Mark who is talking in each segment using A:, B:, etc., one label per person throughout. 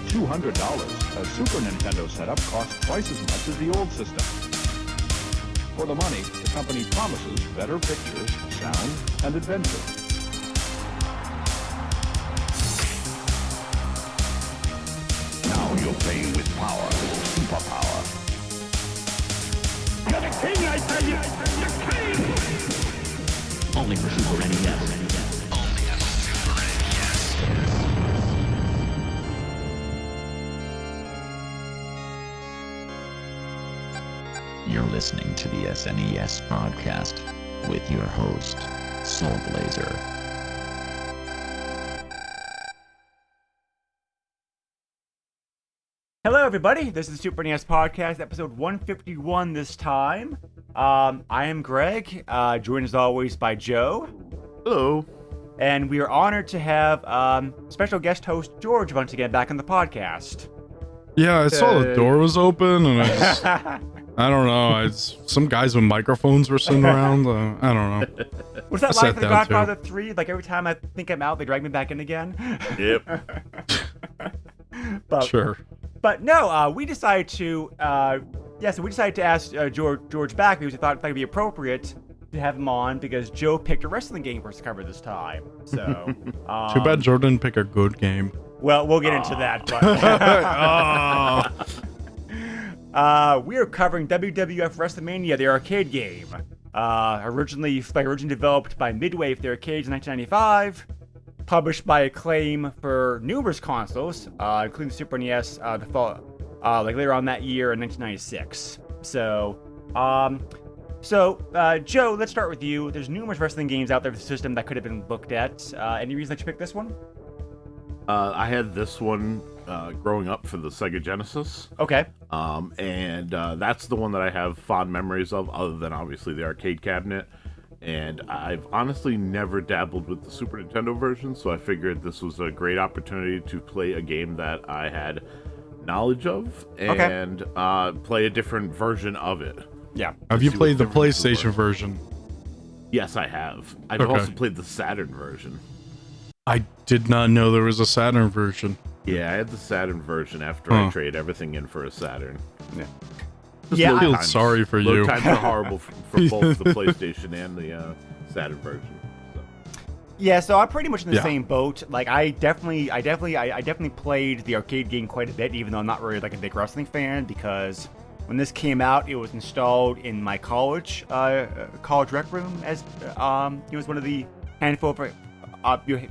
A: $200, a Super Nintendo setup costs twice as much as the old system. For the money, the company promises better pictures, sound, and adventure. Now you're playing with power, superpower. You're the king, I tell you! The king!
B: Only for Super NES.
C: Only on Super NES.
B: You're listening to the SNES podcast with your host, Soul Blazer.
D: Hello, everybody. This is the Super NES Podcast, episode 151 this time. I am Greg, joined as always by Joe.
E: Hello.
D: And we are honored to have special guest host George once again back on the podcast.
E: Yeah, I saw the door was open, and I don't know. Some guys with microphones were sitting around. I don't know.
D: Was that
E: I
D: like
E: sat
D: for The
E: down,
D: Godfather 3? Like every time I think I'm out, they drag me back in again?
E: Yep.
D: But,
E: Sure.
D: But no, we decided to, so we decided to ask George back because we thought it would be appropriate to have him on because Joe picked a wrestling game for us to cover this time. So
E: Too bad Joe didn't pick a good game.
D: Well, we'll get into that. But we are covering WWF Wrestlemania, the arcade game. Originally developed by Midway for the arcades in 1995. Published by Acclaim for numerous consoles, including the Super NES, later on that year in 1996. So, Joe, let's start with you. There's numerous wrestling games out there for the system that could have been looked at. Any reason that you picked this one?
F: I had this one growing up for the Sega Genesis.
D: Okay.
F: And that's the one that I have fond memories of, other than obviously the arcade cabinet. And I've honestly never dabbled with the Super Nintendo version, so I figured this was a great opportunity to play a game that I had knowledge of and play a different version of it.
D: Yeah.
E: Have you played the PlayStation version?
F: Yes, I have. I've also played the Saturn version.
E: I did not know there was a Saturn version.
F: Yeah, I had the Saturn version after I traded everything in for a Saturn.
D: Yeah.
E: I feel sorry for you.
F: Times are horrible for both the PlayStation and the Saturn version. So.
D: Yeah, so I'm pretty much in the same boat. Like, I definitely played the arcade game quite a bit, even though I'm not really like a big wrestling fan. Because when this came out, it was installed in my college rec room as it was one of the handful of like arcade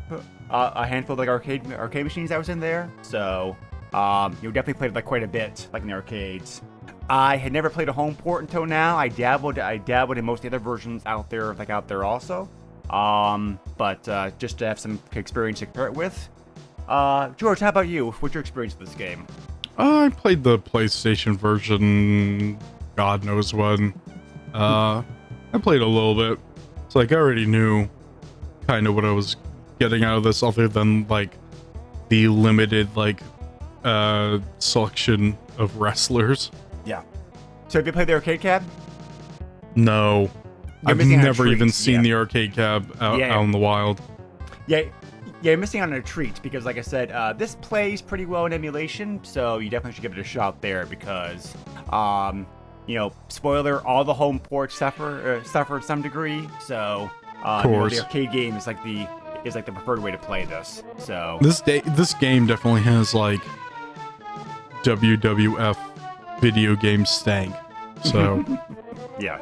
D: machines that was in there. So definitely played like quite a bit, like in the arcades. I had never played a home port until now. I dabbled in most of the other versions out there also. But just to have some experience to compare it with. George, how about you? What's your experience with this game?
E: I played the PlayStation version, God knows when. I played a little bit. So like I already knew kind of what I was getting out of this, other than like the limited selection of wrestlers.
D: Yeah. So have you played the arcade cab?
E: No. I've never even seen the arcade cab out in the wild.
D: Yeah, you're missing out on a treat because, like I said, this plays pretty well in emulation, so you definitely should give it a shot there because, spoiler, all the home ports suffer to some degree. So, the arcade game is like the preferred way to play this. So
E: this game definitely has like WWF video game stank. So
D: yeah.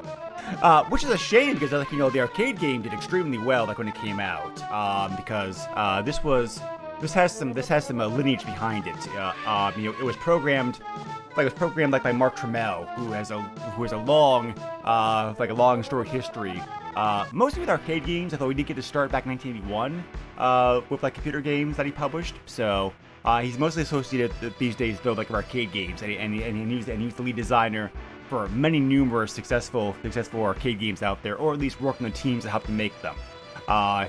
D: Which is a shame because the arcade game did extremely well when it came out. Because this has some lineage behind it. It was programmed by Mark Trammell, who has a long storied history. Mostly with arcade games, although he did get to start back in 1981 with computer games that he published. So he's mostly associated these days with arcade games, and he's the lead designer for numerous successful arcade games out there, or at least worked on the teams that helped to make them.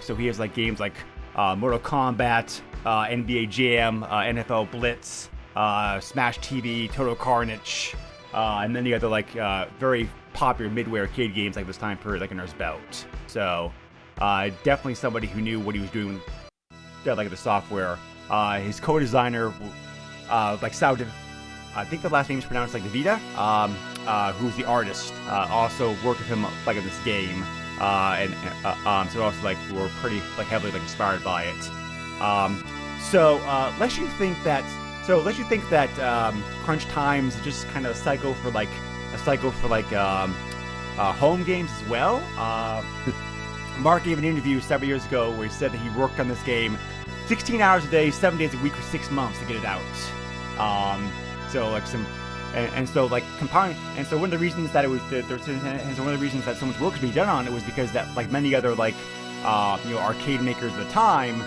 D: So he has games like Mortal Kombat, NBA Jam, NFL Blitz, Smash TV, Total Carnage, and then the other very popular Midway arcade games this time period in his belt. So definitely somebody who knew what he was doing, the software. His co-designer Saudi. I think the last name is pronounced like Davida, who's the artist, also worked with him like in this game, so also like were pretty like heavily like inspired by it. Lest you think that Crunch Times is just kind of a cycle for home games as well. Mark gave an interview several years ago where he said that he worked on this game 16 hours a day, 7 days a week for 6 months to get it out. So one of the reasons that it was one of the reasons that so much work was being done on it was because that like many other arcade makers at the time,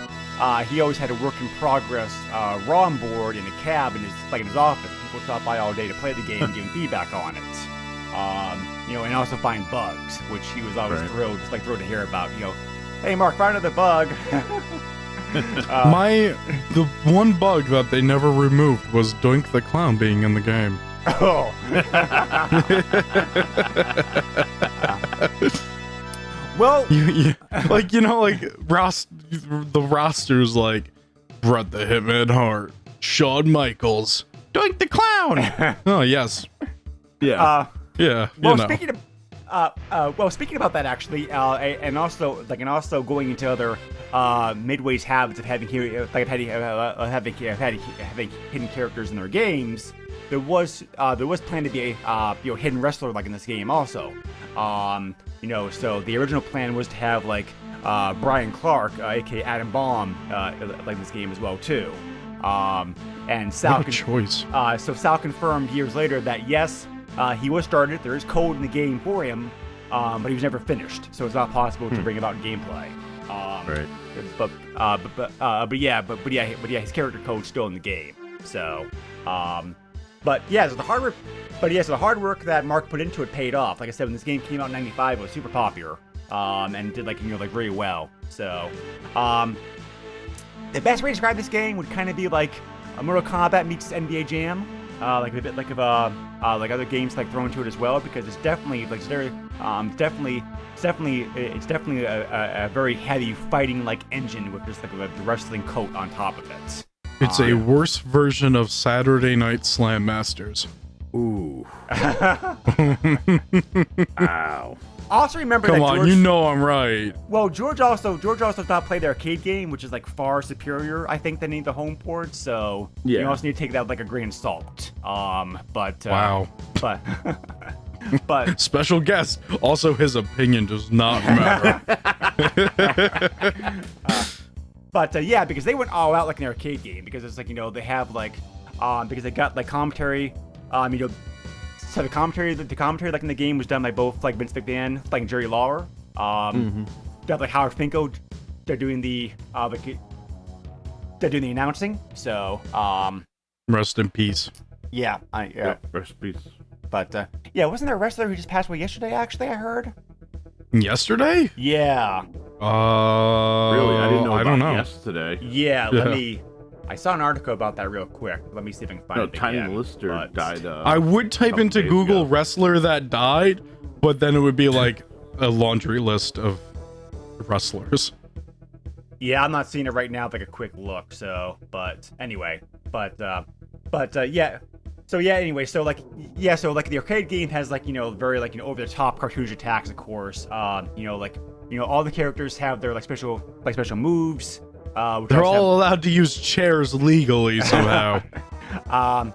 D: he always had a work in progress ROM board in a cab in his office. People stop by all day to play the game and give him feedback on it. And also find bugs, which he was always thrilled to hear about. Hey Mark, find another bug.
E: The one bug that they never removed was Doink the Clown being in the game.
D: Oh. Well,
E: the roster's like Bret the Hitman Hart, Shawn Michaels, Doink the Clown. Oh yes,
F: Yeah.
E: yeah.
D: Speaking about that actually, and also going into other Midway's habits of having hidden characters in their games, there was planned to be a hidden wrestler like in this game also. So the original plan was to have Brian Clark, aka Adam Bomb, like this game as well too. And Sal,
E: what a choice.
D: So Sal confirmed years later that yes, he was started. There is code in the game for him, but he was never finished, so it's not possible to bring about in gameplay.
F: Right.
D: But his character code's still in the game. So, so the hard work that Mark put into it paid off. Like I said, when this game came out in '95, it was super popular, and did very well. So, the best way to describe this game would kind of be like a Mortal Kombat meets NBA Jam. A bit like other games thrown into it as well, because it's definitely a very heavy fighting engine with just the wrestling coat on top of it.
E: It's a worse version of Saturday Night Slam Masters.
F: Ooh. Ow.
D: Also remember
E: Come
D: that
E: on,
D: George,
E: you know I'm right.
D: Well, George also does not play the arcade game, which is far superior, I think, than any of the home ports. So you also need to take that with a grain of salt. Wow. But
E: Special guest. Also, his opinion does not matter.
D: Because they went all out in the arcade game, because it's they have because they got commentary, so the commentary in the game was done by both Vince McMahon, and Jerry Lawler. They have Howard Finkel. They're doing the announcing. So
E: Rest in peace.
D: Yeah.
F: Rest in peace.
D: But wasn't there a wrestler who just passed away yesterday? Actually, I heard.
E: Yesterday?
D: Yeah.
F: Really? I didn't know. I don't know. Yesterday.
D: Yeah. I saw an article about that real quick. Let me see if I can find it.
F: Tiny
D: again.
F: Lister died.
E: I would type into Google wrestler that died, but then it would be a laundry list of wrestlers.
D: Yeah, I'm not seeing it right now. It's a quick look. So, but anyway, yeah. So anyway, so the arcade game has very over the top cartoonish attacks, of course. All the characters have their special moves.
E: They're all allowed to use chairs legally somehow.
D: So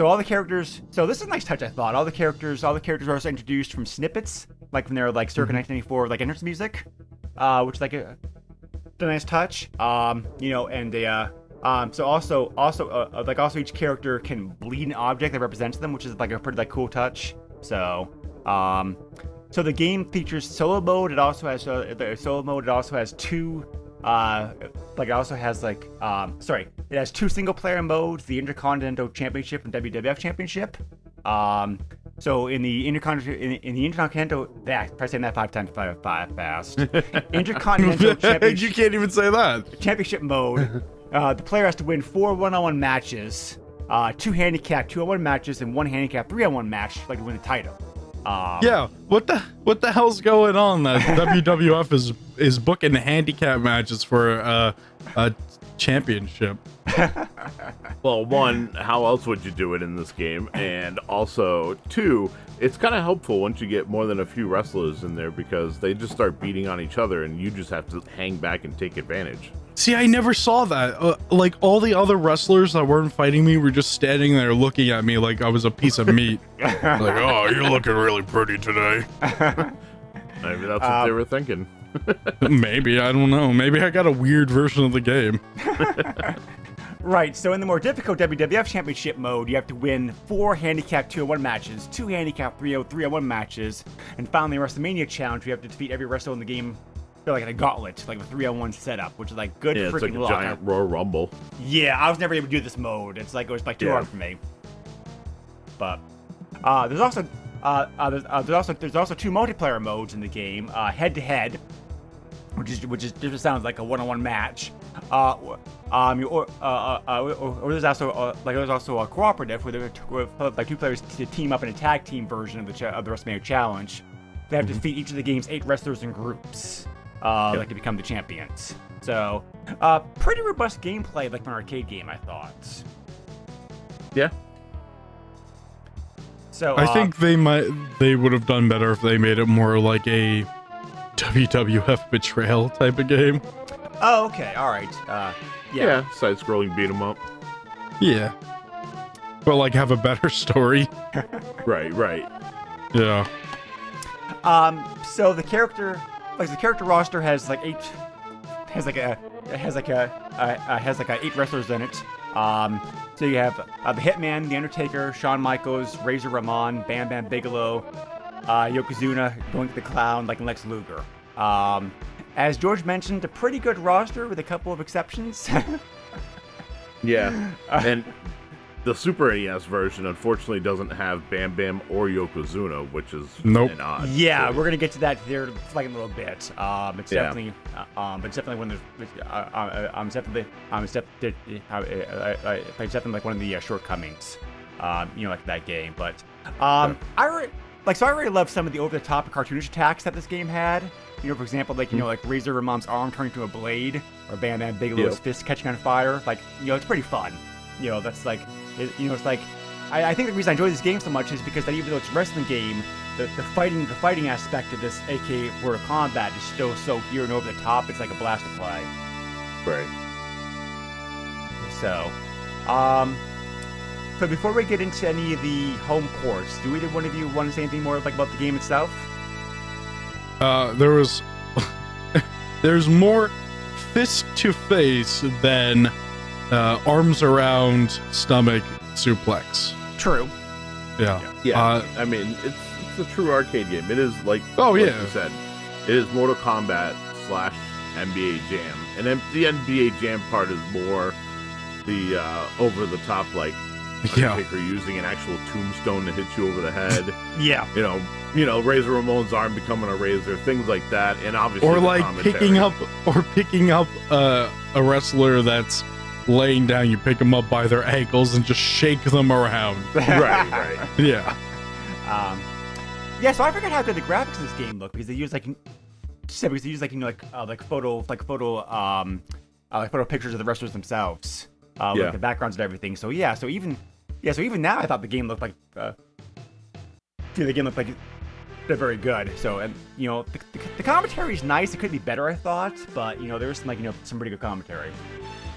D: all the characters. So this is a nice touch, I thought. All the characters are also introduced from snippets, from their circa 1994 entrance music, which is a nice touch. So also each character can bleed an object that represents them, which is a pretty cool touch. So so the game features solo mode. It also has two it has two single player modes, the Intercontinental Championship and WWF Championship. So in the Intercontinental, try saying that 5 times fast. Intercontinental Championship.
E: You can't even say that.
D: Championship mode. The player has to win 4 1-on-1 matches, 2 handicap 2-on-1 matches, and 1 handicap 3-on-1 match to win the title.
E: What the hell's going on? That WWF is booking handicap matches for championship.
F: Well, one, how else would you do it in this game? And also, two, it's kind of helpful once you get more than a few wrestlers in there because they just start beating on each other and you just have to hang back and take advantage.
E: See, I never saw that. Like, all the other wrestlers that weren't fighting me were just standing there looking at me like I was a piece of meat. Like, oh, you're looking really pretty today.
F: Maybe that's what they were thinking.
E: Maybe, I don't know. Maybe I got a weird version of the game.
D: Right, so in the more difficult WWF Championship mode, you have to win 4 handicap 2-on-1 matches, 2 handicap 3-on-1 matches, and finally Wrestlemania Challenge, you have to defeat every wrestler in the game, like in a gauntlet, like a 3-on-1 setup, which is like good freaking
F: it's like a
D: luck.
F: giant Royal Rumble.
D: Yeah, I was never able to do this mode. It was like too hard for me. But there's also 2 multiplayer modes in the game, head to head, which just sounds like a 1-on-1 match. Or there's also a cooperative where like 2 players to team up in a tag team version of the WrestleMania Challenge. They have to defeat each of the game's 8 wrestlers in groups, like to become the champions. So, pretty robust gameplay, like an arcade game, I thought.
F: Yeah.
D: So
E: I think they would have done better if they made it more like a WWF Betrayal type of game.
D: Oh, okay, all right. Yeah.
F: Side-scrolling beat 'em up.
E: Yeah. But like have a better story.
F: Right.
E: Yeah.
D: So the character roster has like 8 wrestlers in it. So you have the Hitman, The Undertaker, Shawn Michaels, Razor Ramon, Bam Bam Bigelow, Yokozuna, Going to the Clown, like Lex Luger. As George mentioned, a pretty good roster with a couple of exceptions.
F: Yeah, and the Super NES version unfortunately doesn't have Bam Bam or Yokozuna, which is
E: Nope.
F: an odd.
D: Yeah,
F: choice.
D: we're gonna get to that here like in a little bit. It's definitely one of one of the shortcomings, like that game. But I really love some of the over-the-top cartoonish attacks that this game had. For example, like Razor Ramon's arm turning to a blade, or Bam Bam Bigelow's fist catching on fire. It's pretty fun. That's like, it's like, I think the reason I enjoy this game so much is because that even though it's a wrestling game, the fighting aspect of this, aka Mortal Kombat, is still so here and over the top. It's like a blast to play.
F: Right.
D: So before we get into any of the home ports, do either one of you want to say anything more about the game itself?
E: There's more fist to face than arms around stomach suplex.
D: True.
E: Yeah.
F: I mean, it's a true arcade game. It is like you said, it is Mortal Kombat / NBA Jam, and then the NBA Jam part is more the over the top, like Undertaker using an actual tombstone to hit you over the head.
D: Yeah.
F: Razor Ramon's arm becoming a razor, things like that, and obviously
E: Or
F: the
E: like
F: commentary.
E: picking up a wrestler that's laying down. You pick them up by their ankles and just shake them around.
F: right.
E: Yeah.
D: So I forgot how good the graphics of this game look because they use photo pictures of the wrestlers themselves, with the backgrounds and everything. So even now I thought the game looked like they're very good. So the commentary is nice. It could be better, I thought, but there was some pretty good commentary.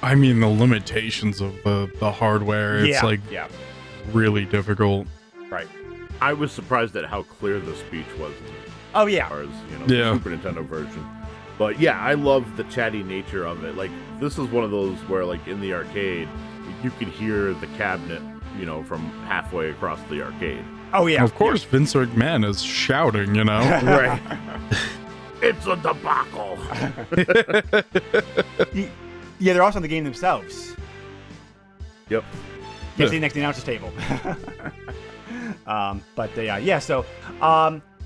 E: I mean, the limitations of the hardware, it's really difficult.
D: Right.
F: I was surprised at how clear the speech was.
D: Oh yeah.
F: As far as the Super Nintendo version. But yeah, I love the chatty nature of it. Like, this is one of those where, like, in the arcade, you could hear the cabinet, from halfway across the arcade.
D: Oh yeah.
E: Of course, Vince McMahon is shouting,
F: Right. It's a debacle.
D: Yeah, they're also in the game themselves.
F: Yep.
D: Yeah, see next to the announcer's table.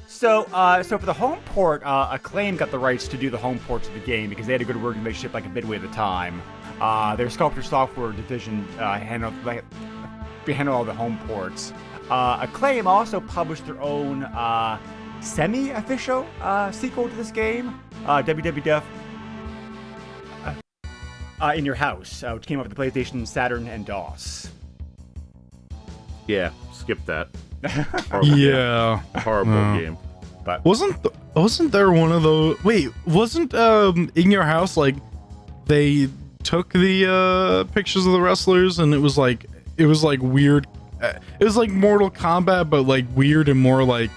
D: So for the home port, Acclaim got the rights to do the home ports of the game because they had a good working relationship like Midway at the time. Their Sculptor Software division handled all the home ports. Acclaim also published their own semi-official sequel to this game, WWF In Your House, which came out with the PlayStation, Saturn, and DOS.
F: Yeah, skip that. Horrible
E: Yeah.
F: game. Horrible game.
D: But
E: Wasn't there one of those? Wait, wasn't In Your House like they took the pictures of the wrestlers and it was like weird. It was like Mortal Kombat, but like weird and more like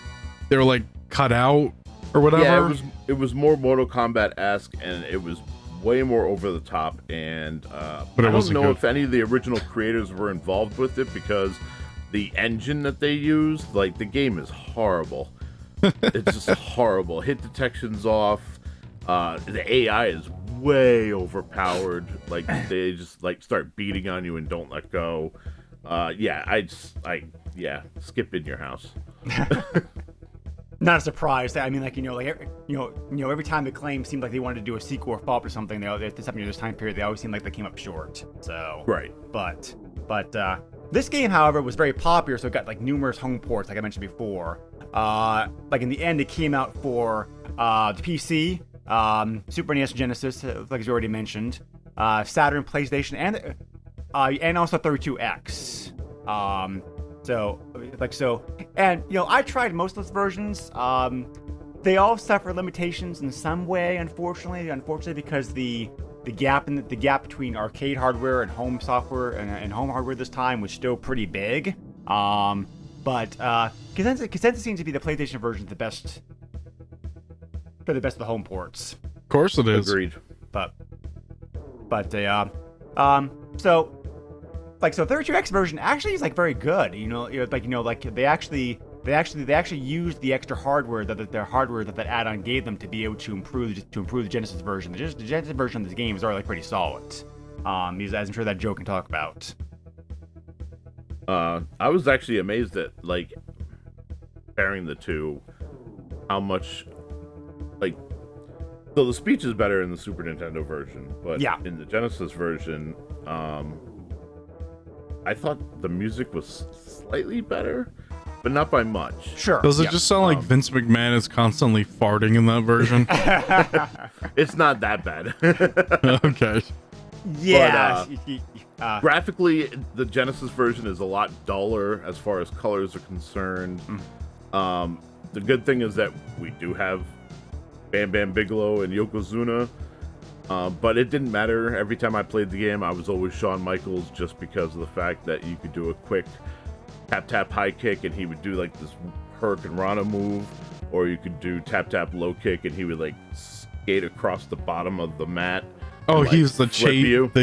E: they were like cut out or whatever.
F: Yeah, it was more Mortal Kombat-esque, and it was way more over the top. And
E: But it
F: I don't
E: wasn't
F: know
E: good.
F: if any of the original creators were involved with it, because the engine that they used, like, the game is horrible. It's just horrible. Hit detection's off. The AI is way overpowered. Like, they just like start beating on you and don't let go. Yeah, skip In Your House.
D: not a surprise. I mean, like, every time the claim seemed like they wanted to do a sequel or follow-up or something, this time period, they always seemed like they came up short. So
F: Right.
D: But this game, however, was very popular, so it got like numerous home ports, like I mentioned before. Like in the end, it came out for the PC, Super NES, Genesis, like as you already mentioned, Saturn, PlayStation, and also 32X. And I tried most of those versions. They all suffer limitations in some way, unfortunately, because the gap between arcade hardware and home software and home hardware this time was still pretty big. But consensus seems to be the PlayStation version is the best of the home ports.
E: Of course it is.
F: Agreed.
D: So 32X version actually is like very good. They actually used the extra hardware that add-on gave them to be able to improve the Genesis version. The Genesis version of this game is already like pretty solid. As I'm sure that Joe can talk about.
F: I was actually amazed at, like, comparing the two, how much, like, so the speech is better in the Super Nintendo version, but
D: yeah.
F: In the Genesis version, I thought the music was slightly better, but not by much.
D: Sure.
E: Does it just sound like Vince McMahon is constantly farting in that version?
F: It's not that bad.
E: Okay.
D: Yeah.
F: Graphically, the Genesis version is a lot duller as far as colors are concerned. The good thing is that we do have Bam Bam Bigelow and Yokozuna, but it didn't matter. Every time I played the game, I was always Shawn Michaels, just because of the fact that you could do a quick tap high kick and he would do like this Hurricane Rana move, or you could do tap low kick and he would like skate across the bottom of the mat.
E: Oh,
F: like,
E: he was the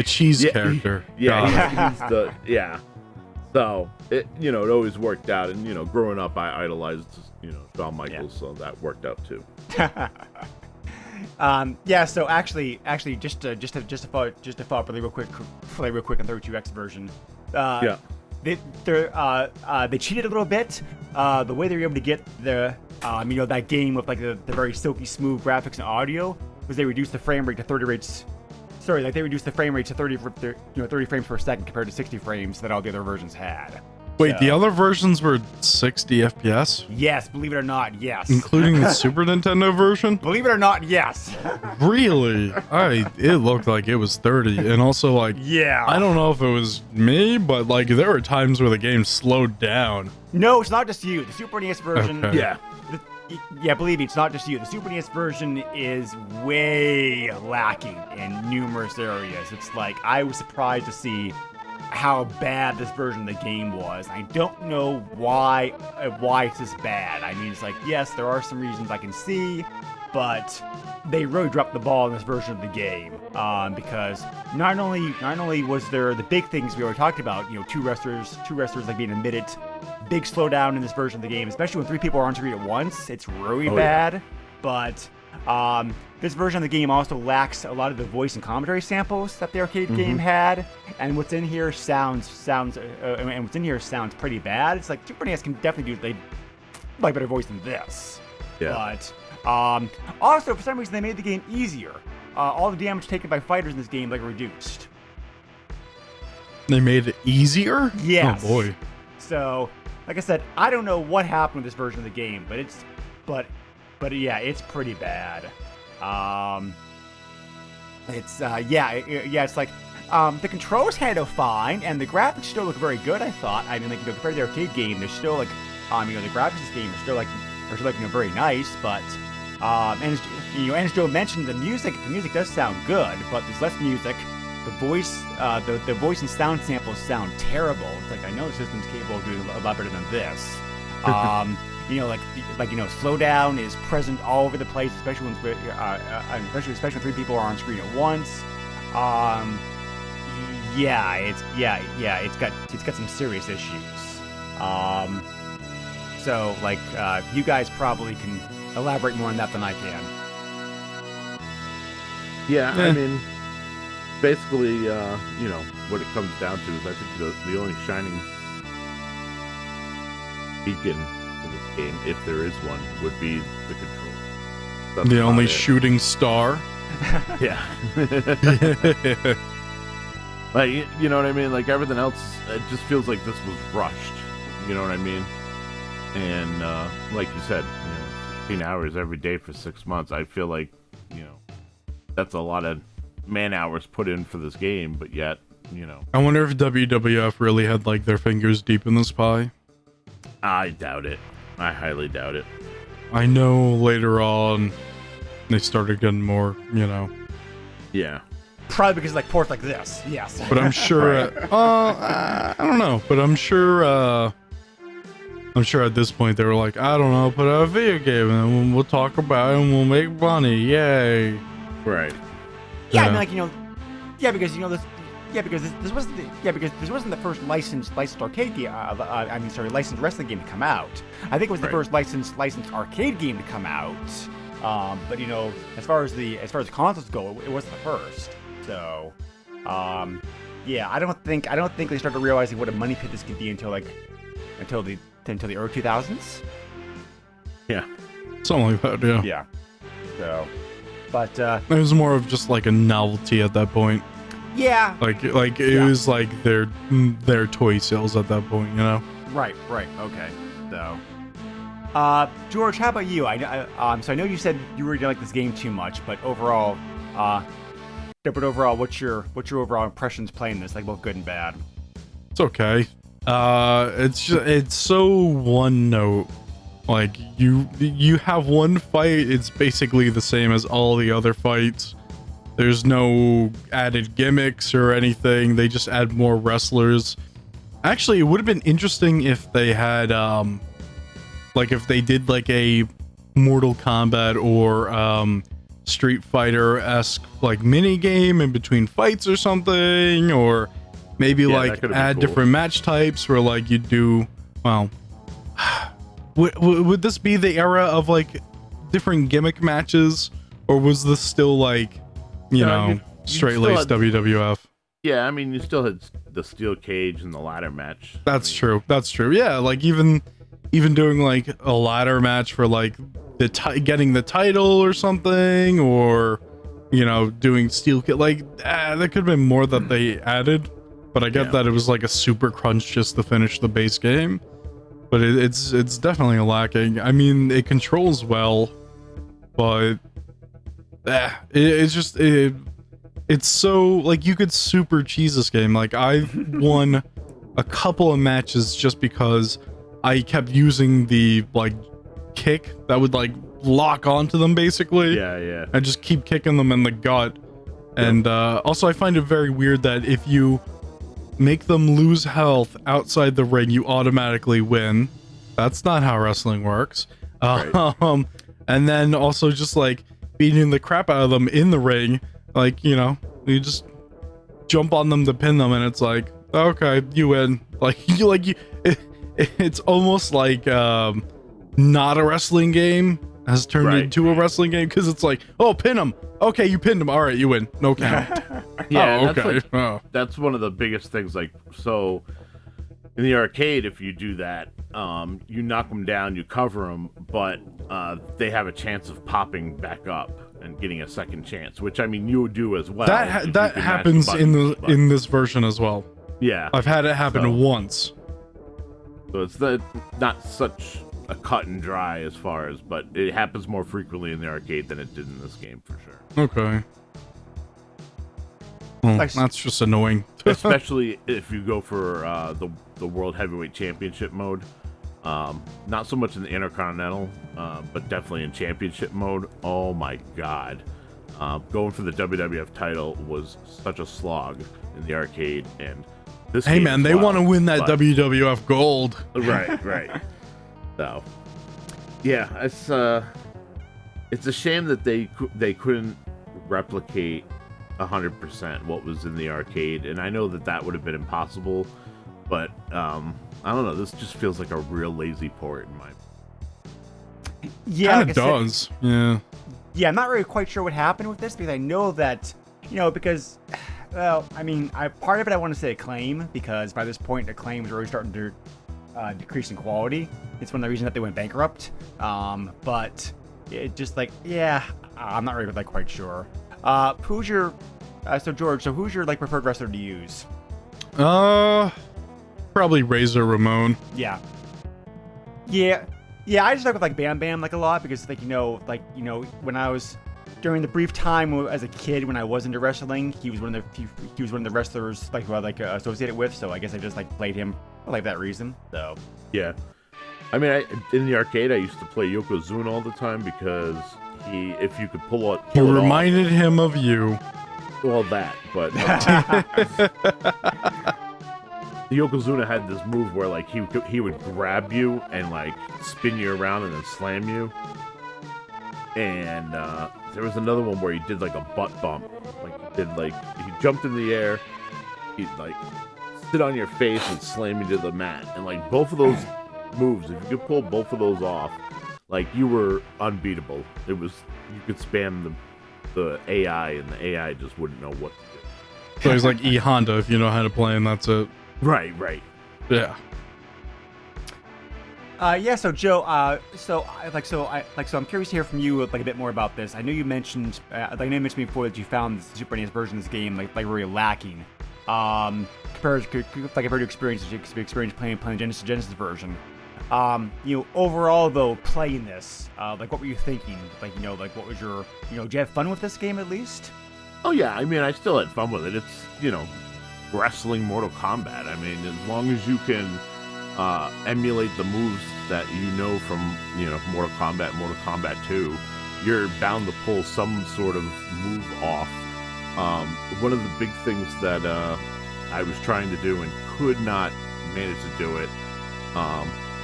E: cheese character.
F: Yeah. So it always worked out, and growing up I idolized Shawn Michaels, so that worked out too.
D: So actually, just to follow up really real quick on 32X version. They cheated a little bit. The way they were able to get that game with like the very silky smooth graphics and audio was they reduced the frame rate to 30 rates. Sorry, like they reduced the frame rate to 30 frames per second compared to 60 frames that all the other versions had.
E: Wait, the other versions were 60 FPS?
D: Yes, believe it or not, yes.
E: Including the Super Nintendo version?
D: Believe it or not, yes.
E: Really? It looked like it was 30. And also, like,
D: yeah.
E: I don't know if it was me, but, like, there were times where the game slowed down.
D: No, it's not just you. The Super NES version...
E: Okay.
D: Yeah. Believe me, it's not just you. The Super NES version is way lacking in numerous areas. It's like, I was surprised to see how bad this version of the game was. I don't know why it's this bad. I mean, it's like, yes, there are some reasons I can see, but they really dropped the ball in this version of the game, because not only was there the big things we already talked about, two wrestlers like being admitted, big slowdown in this version of the game, especially when 3 people are on screen at once. It's really bad. Yeah. But this version of the game also lacks a lot of the voice and commentary samples that the arcade game had, and what's in here sounds pretty bad. It's like Super NES can definitely do like better voice than this.
F: Yeah.
D: But also for some reason they made the game easier. All the damage taken by fighters in this game like reduced.
E: They made it easier?
D: Yes.
E: Oh boy.
D: So, like I said, I don't know what happened with this version of the game, but yeah, it's pretty bad. It's it's like the controls handle fine, and the graphics still look very good. I thought. I mean, like compared to the arcade game, they're still like the graphics of this game are still very nice. But and as Joe mentioned, the music does sound good, but there's less music. The voice and sound samples sound terrible. It's like I know the system's capable of doing a lot better than this. Slowdown is present all over the place, especially when three people are on screen at once. It's got some serious issues. You guys probably can elaborate more on that than I can.
F: Yeah, I mean, basically, what it comes down to is I think the only shining beacon for this game, if there is one, would be the control. That's
E: the only shooting star.
F: Yeah. Like, you know what I mean? Like, everything else, it just feels like this was rushed. You know what I mean? And, like you said, 16 hours every day for 6 months. I feel like, that's a lot of man hours put in for this game, but yet,
E: I wonder if WWF really had, like, their fingers deep in this pie.
F: I doubt it. I highly doubt it.
E: I know later on they started getting more,
F: Yeah.
D: Probably because like ports like this, yes.
E: But I'm sure. I don't know. But I'm sure. I'm sure at this point they were like, I don't know, put out a video game and we'll talk about it and we'll make money. Yay!
F: Right.
D: Yeah, I mean, because this wasn't the first licensed arcade game. Licensed wrestling game to come out. I think it was the first licensed arcade game to come out. But as far as the consoles go, it wasn't the first. So, I don't think they started realizing what a money pit this could be until the early 2000s.
F: Yeah,
E: something like that. Yeah.
D: Yeah. So, but
E: it was more of just like a novelty at that point.
D: Yeah.
E: Like it was like their toy sales at that point,
D: Right. Okay. So, George, how about you? So I know you said you really didn't like this game too much, but overall, what's your overall impressions playing this? Like both good and bad.
E: It's okay. It's so one note. Like you have one fight. It's basically the same as all the other fights. There's no added gimmicks or anything. They just add more wrestlers. Actually, it would have been interesting if they had if they did like a Mortal Kombat or Street Fighter-esque like mini game in between fights or something, or maybe add cool. different match types where like you do would this be the era of like different gimmick matches, or was this still like straight-laced WWF?
F: Yeah, I mean, you still had the steel cage and the ladder match.
E: That's true. Yeah, like even doing like a ladder match for like getting the title or something, or doing steel kit, there could have been more that they added, but I get that it was like a super crunch just to finish the base game, but it's definitely lacking. I mean, it controls well, but it's so like you could super cheese this game. Like I've won a couple of matches just because I kept using the like kick that would like lock onto them basically.
F: Yeah.
E: I just keep kicking them in the gut. And also I find it very weird that if you make them lose health outside the ring, you automatically win. That's not how wrestling works.
F: Right.
E: And then also just like beating the crap out of them in the ring, like, you just jump on them to pin them and it's like, okay, you win. It's almost like not a wrestling game has turned into a wrestling game, because it's like, oh, pin him. Okay, you pinned him. All right, you win. No count.
F: Yeah,
E: okay.
F: That's one of the biggest things. Like, so in the arcade, if you do that, you knock them down, you cover them, but they have a chance of popping back up and getting a second chance, which I mean you would do as well.
E: That happens in this version as well.
F: Yeah,
E: I've had it happen once.
F: So it's not such a cut and dry as far as, but it happens more frequently in the arcade than it did in this game for sure.
E: Okay. Well,
D: Like-
E: that's just annoying.
F: Especially if you go for the World Heavyweight Championship mode. Not so much in the Intercontinental, but definitely in Championship mode. Oh my god. Going for the WWF title was such a slog in the arcade, and this
E: Hey
F: game
E: man,
F: as
E: they
F: well,
E: want to win that
F: but-
E: WWF gold.
F: Right. So, yeah, it's a shame that they couldn't replicate 100% what was in the arcade, and I know that would have been impossible, but I don't know. This just feels like a real lazy port in my.
D: Yeah,
E: Kind
D: like
E: of
D: I said-
E: does. Yeah.
D: Yeah, I'm not really quite sure what happened with this because I know that, because, well, I mean, part of it I want to say Acclaim, because by this point Acclaim was already starting to decrease in quality. It's one of the reasons that they went bankrupt. But it just like, yeah, I'm not really quite sure. Who's your, so George, who's your preferred wrestler to use?
E: Probably Razor Ramon.
D: Yeah, I just stuck with Bam Bam a lot because when I was during the brief time as a kid when I was into wrestling, he was one of the wrestlers who I associated with. So I guess I just played him for that reason. So
F: Yeah, I mean, in the arcade I used to play Yokozuna all the time because if you could pull it
E: Reminded him of you.
F: off, well that, but. The Yokozuna had this move where he would grab you and spin you around and then slam you. And there was another one where he did a butt bump. He jumped in the air, he'd sit on your face and slam you to the mat. And both of those moves, if you could pull both of those off, you were unbeatable. You could spam the AI and the AI just wouldn't know what to do.
E: So he's like E Honda if you know how to play, and that's it.
F: Right.
E: Yeah.
D: Yeah, so Joe, I'm curious to hear from you a bit more about this. I know you mentioned, you mentioned before that you found the Super NES version of this game really lacking, compared to experience playing the Genesis version. Overall though, playing this, what were you thinking? What was your, did you have fun with this game at least?
F: Oh yeah, I mean, I still had fun with it. It's wrestling Mortal Kombat. I mean, as long as you can emulate the moves that you know from Mortal Kombat 2, you're bound to pull some sort of move off. One of the big things that I was trying to do and could not manage to do it,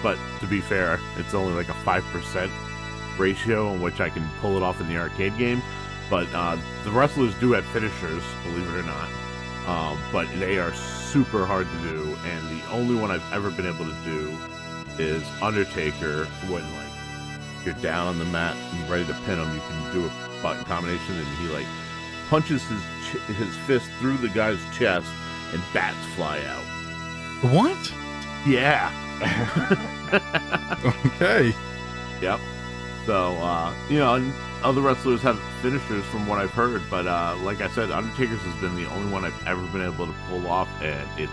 F: but to be fair, it's only a 5% ratio in which I can pull it off in the arcade game. But the wrestlers do have finishers, believe it or not. But they are super hard to do, and the only one I've ever been able to do is Undertaker. When you're down on the mat and ready to pin him, you can do a button combination, and he punches his fist through the guy's chest, and bats fly out.
E: What?
F: Yeah.
E: Okay.
F: Yep. So and other wrestlers have finishers from what I've heard, but like I said, Undertaker's has been the only one I've ever been able to pull off, and it's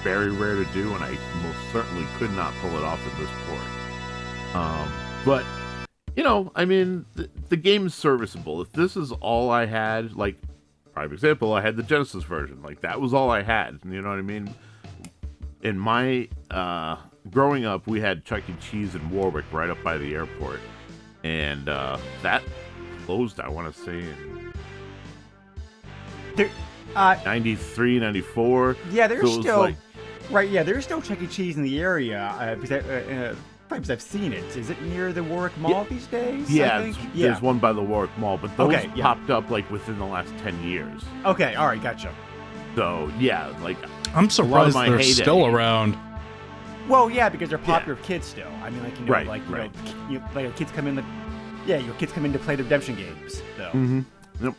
F: very rare to do, and I most certainly could not pull it off at this port. But I mean, the game is serviceable. If this is all I had, prime example, I had the Genesis version, that was all I had. You know what I mean? In my growing up, we had Chuck E. Cheese in Warwick right up by the airport. And that closed, I want to say, in 93, 94.
D: Yeah, there's
F: So it was
D: still right. Yeah, there's still Chuck E. Cheese in the area because I've seen it. Is it near the Warwick Mall these days?
F: Yeah,
D: I think?
F: there's one by the Warwick Mall, but those
D: Okay, yeah.
F: popped up within the last 10 years.
D: Okay, all right, gotcha.
F: So yeah,
E: I'm surprised
F: my
E: they're
F: heyday.
E: still around.
D: Well, yeah, because they're popular with kids still. I mean,
F: Right.
D: Kids come in your kids come in to play the redemption games. So
F: Yep.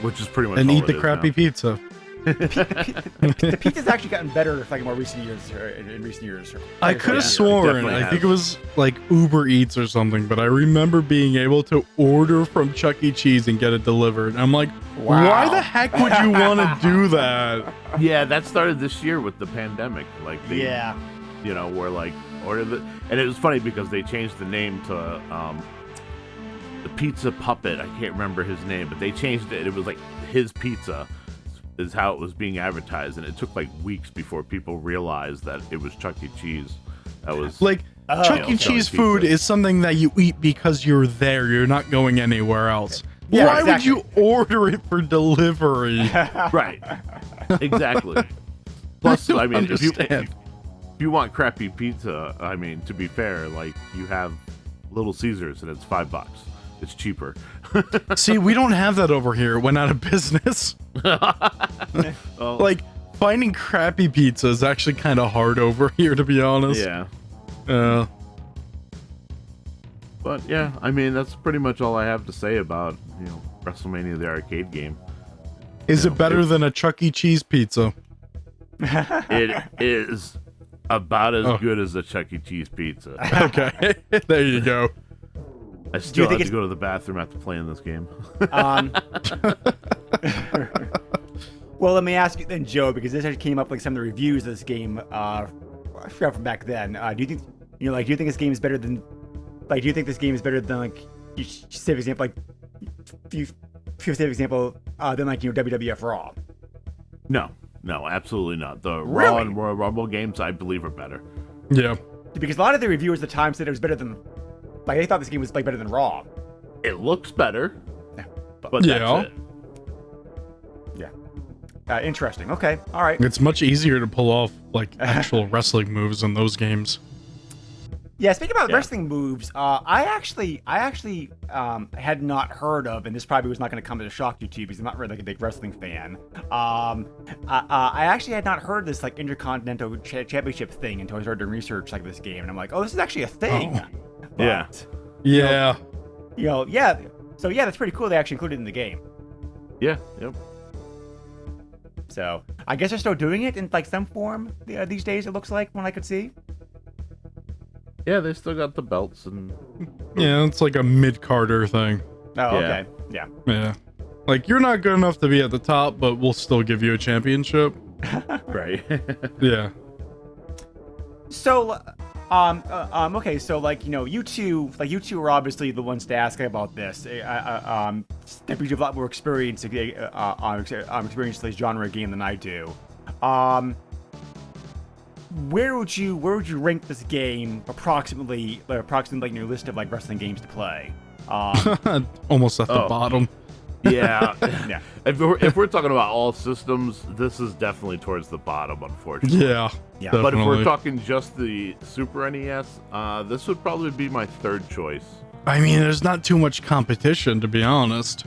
F: Which is pretty much
E: And
F: all
E: eat
F: it
E: the
F: is
E: crappy
F: now.
E: pizza.
D: the pizza's actually gotten better in more recent years.
E: I could have
F: Yeah,
E: sworn,
F: definitely
E: I
F: has.
E: think it was Uber Eats or something, but I remember being able to order from Chuck E. Cheese and get it delivered. And I'm like,
D: Wow.
E: why the heck would you want to do that?
F: Yeah, that started this year with the pandemic.
D: Yeah.
F: Where order the, and it was funny because they changed the name to the Pizza Puppet. I can't remember his name, but they changed it. It was his pizza, is how it was being advertised, and it took like weeks before people realized that it was Chuck E. Cheese. That was
E: Like, Chuck E. Cheese food is something that you eat because you're there. You're not going anywhere else.
D: Yeah,
E: Why
D: exactly.
E: would you order it for delivery?
F: right. Exactly. Plus, I mean, if
E: understand.
F: you want crappy pizza, I mean, to be fair, like you have Little Caesars and it's $5. It's cheaper.
E: See, we don't have that over here. It went out of business.
F: Oh,
E: Like, finding crappy pizza is actually kind of hard over here, to be honest.
F: yeah. But yeah, I mean, that's pretty much all I have to say about, WrestleMania the arcade game.
E: Is it better than a Chuck E. Cheese pizza?
F: It is about as
E: Oh.
F: good as a Chuck E. Cheese pizza.
E: Okay, there you go.
F: I still
D: think
F: have to
D: it's-
F: go to the bathroom after playing this game.
D: Well, let me ask you then, Joe, because this actually came up like some of the reviews of this game. I forgot from back then. Do you think do you think this game is better than like? Do you think this game is better than like? You say, for example, like you say, for example, than like WWF Raw.
F: No, absolutely not. The Raw
D: Really?
F: and Royal Rumble games, I believe, are better.
E: Yeah.
D: Because a lot of the reviewers at the time said it was better than, like they thought this game was like better than Raw.
F: It looks better,
D: Yeah.
F: but
E: Yeah.
F: that's it.
D: Interesting. Okay. All right.
E: It's much easier to pull off like actual wrestling moves in those games.
D: Yeah, speaking about
F: Yeah.
D: wrestling moves, I actually had not heard of, and this probably was not going to come as a shock to you because I'm not really like a big wrestling fan. I actually had not heard this like Intercontinental Championship thing until I started doing research like this game, and I'm like, oh, this is actually a thing.
E: Oh.
F: Yeah.
E: Yeah.
D: Yeah. So yeah, that's pretty cool. They actually included it in the game.
F: Yeah. Yep.
D: So I guess they're still doing it in like some form these days. It looks like, when I could see.
F: Yeah, they still got the belts and
E: Yeah, it's like a mid-carder thing.
D: Oh,
F: Yeah.
D: okay. Yeah.
E: Yeah. Like, you're not good enough to be at the top, but we'll still give you a championship.
F: right.
E: Yeah.
D: So, okay, so like you two are obviously the ones to ask about this. You have a lot more experience experience this genre game than I do. Where would you rank this game approximately like in your list of like wrestling games to play?
E: Almost at the
F: Oh.
E: bottom.
F: Yeah.
D: Yeah.
F: If we're talking about all systems, this is definitely towards the bottom, unfortunately.
E: Yeah.
D: Yeah.
F: But if we're
E: definitely.
F: talking just the Super NES, this would probably be my third choice.
E: I mean, there's not too much competition, to be honest.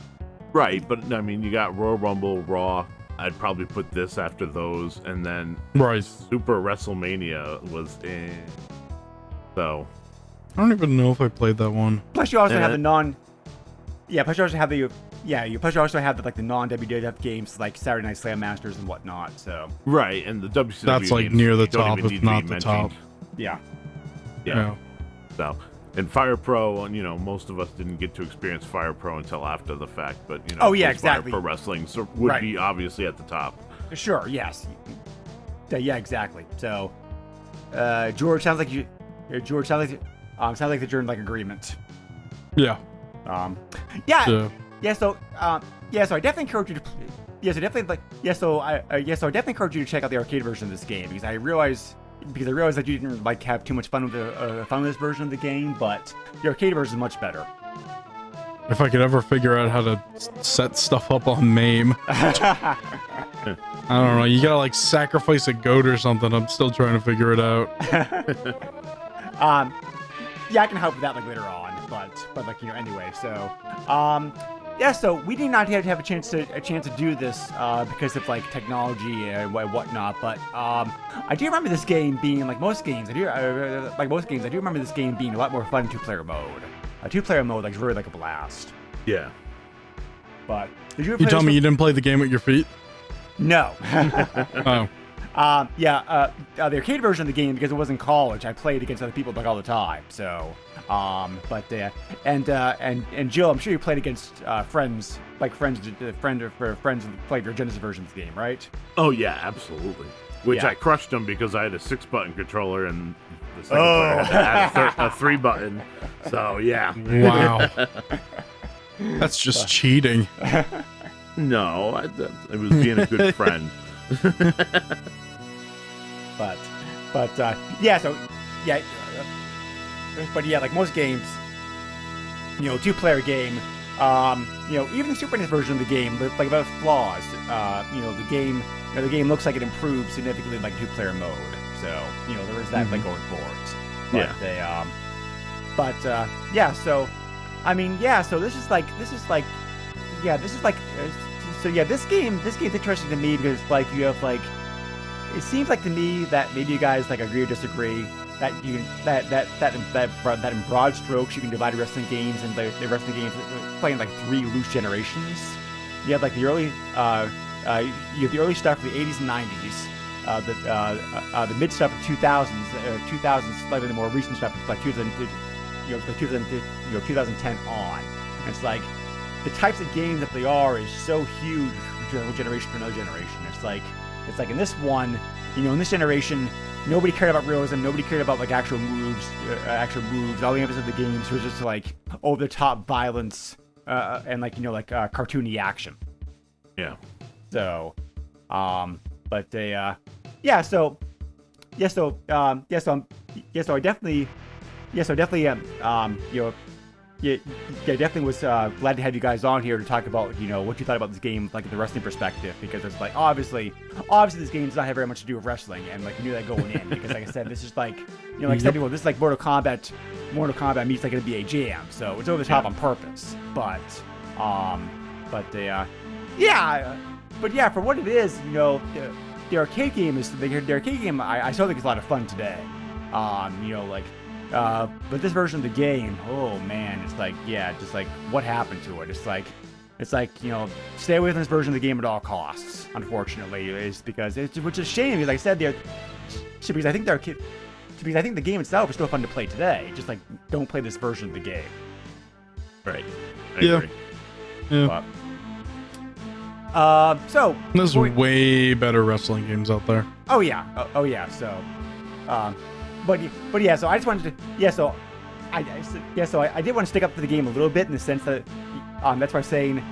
F: Right, but I mean, you got Royal Rumble, Raw. I'd probably put this after those, and then
E: Right.
F: Super WrestleMania was in. So,
E: I don't even know if I played that one.
D: Plus, you also have
F: Yeah.
D: the non. Yeah. Plus, you also have the. Yeah. Plus, you also have the the non-WWF games like Saturday Night Slam Masters and whatnot. So.
F: right, and the WCW
E: That's, like,
F: games
E: near the
F: don't
E: top,
F: even
E: if
F: need to
E: not
F: be
E: the
F: mentioned.
E: top.
D: Yeah.
F: Yeah. So, and Fire Pro, most of us didn't get to experience Fire Pro until after the fact, but
D: Oh, yeah,
F: of course,
D: exactly.
F: Fire Pro Wrestling would
D: Right.
F: be obviously at the top.
D: Sure. Yes. Yeah. Exactly. So, George sounds like you. George sounds like that you're in like agreement.
E: Yeah.
D: Yeah.
E: Yeah.
D: Yeah. So. So I definitely encourage you to. Yes. I definitely like. Yeah. So I. So I definitely encourage you to check out the arcade version of this game because I realize that you didn't like have too much fun with this version of the game, but the arcade version is much better.
E: If I could ever figure out how to set stuff up on MAME. I don't know. You gotta like sacrifice a goat or something. I'm still trying to figure it out.
D: Yeah, I can help with that like later on, but like anyway. So, yeah. So we did not have a chance to do this because of like technology and whatnot. But I do remember this game being like most games. I do remember this game being a lot more fun in two-player mode. A two-player mode like is really like a blast.
F: Yeah.
D: But did you ever
E: You
D: play
E: tell
D: this
E: me you didn't play the game with your feet?
D: No.
E: Oh.
D: The arcade version of the game, because it was in college, I played against other people like all the time. So, and Jill, I'm sure you played against friends who played your Genesis version of the game, right?
F: Oh yeah, absolutely. Which
D: Yeah.
F: I crushed them because I had a 6-button controller and the second player had to add a 3-button. So yeah.
E: Wow. That's just cheating.
F: No, it was being a good friend.
D: but yeah. So yeah, but yeah, like most games, you know, 2-player game. You know, even the Super NES version of the game, like without flaws, you know, the game looks like it improves significantly like 2-player mode. So, you know, there is that like going forward. But yeah, so I mean, yeah, so this is like so yeah, this game's interesting to me because like you have like it seems like to me that maybe you guys like agree or disagree that you can that in broad strokes you can divide wrestling games and the wrestling games playing like 3 loose generations. You have like the early you have the early stuff from the 80s and 90s, the mid stuff of 2000s, slightly the more recent stuff like 2010 on. And it's like the types of games that they are is so huge from one generation to another generation. It's like in this one, you know, in this generation, nobody cared about realism. Nobody cared about like actual moves. All the emphasis of the games was just like over the top violence and like, you know, like cartoony action.
F: Yeah.
D: So, but they, So I definitely, you know. Yeah, definitely was glad to have you guys on here to talk about, you know, what you thought about this game, like the wrestling perspective, because it's like obviously this game does not have very much to do with wrestling, and like you knew that going in, because like I said, this is like, you know, like I said before, this is like Mortal Kombat meets like an NBA Jam, so it's over the top on purpose, but yeah, for what it is, you know, the arcade game I still think it's a lot of fun today, you know, like. But this version of the game, oh man, it's like, yeah, just like what happened to it? It's like, you know, stay away from this version of the game at all costs. Unfortunately, is because which is a shame because like I said, because I think the game itself is still fun to play today. Just like don't play this version of the game.
F: Right. I
E: agree. Yeah.
D: But, so
E: there's way better wrestling games out there.
D: Oh yeah. So, But yeah, so I just wanted to so I did want to stick up for the game a little bit in the sense that that's why I'm saying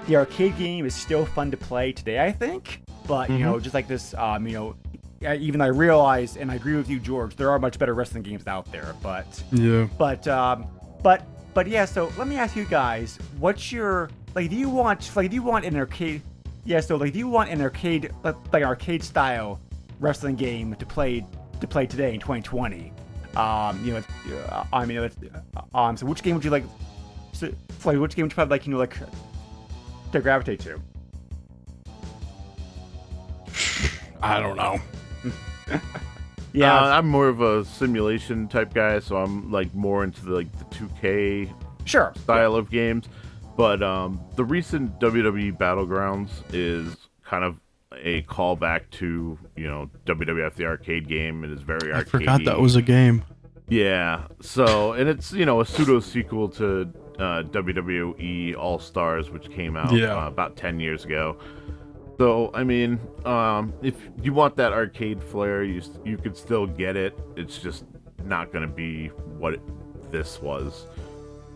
D: the arcade game is still fun to play today, I think. But you know, just like this, you know, even though I realize and I agree with you, George, there are much better wrestling games out there. But yeah, but yeah. So let me ask you guys, what's your like? Do you want an arcade? Yeah, so like, do you want an arcade like an arcade style wrestling game to play today in 2020? You know, I mean, so which game would you like? So, like, which game would you probably like? You know, like to gravitate to?
E: I don't know.
D: Yeah,
F: I'm more of a simulation type guy, so I'm like more into the 2K style of games. But the recent WWE Battlegrounds is kind of a callback to, you know, WWF the arcade game. It is very arcadey.
E: I forgot that was a game.
F: Yeah. So, and it's, you know, a pseudo sequel to WWE All Stars, which came out about 10 years ago. So, I mean, if you want that arcade flair, you could still get it. It's just not going to be what this was.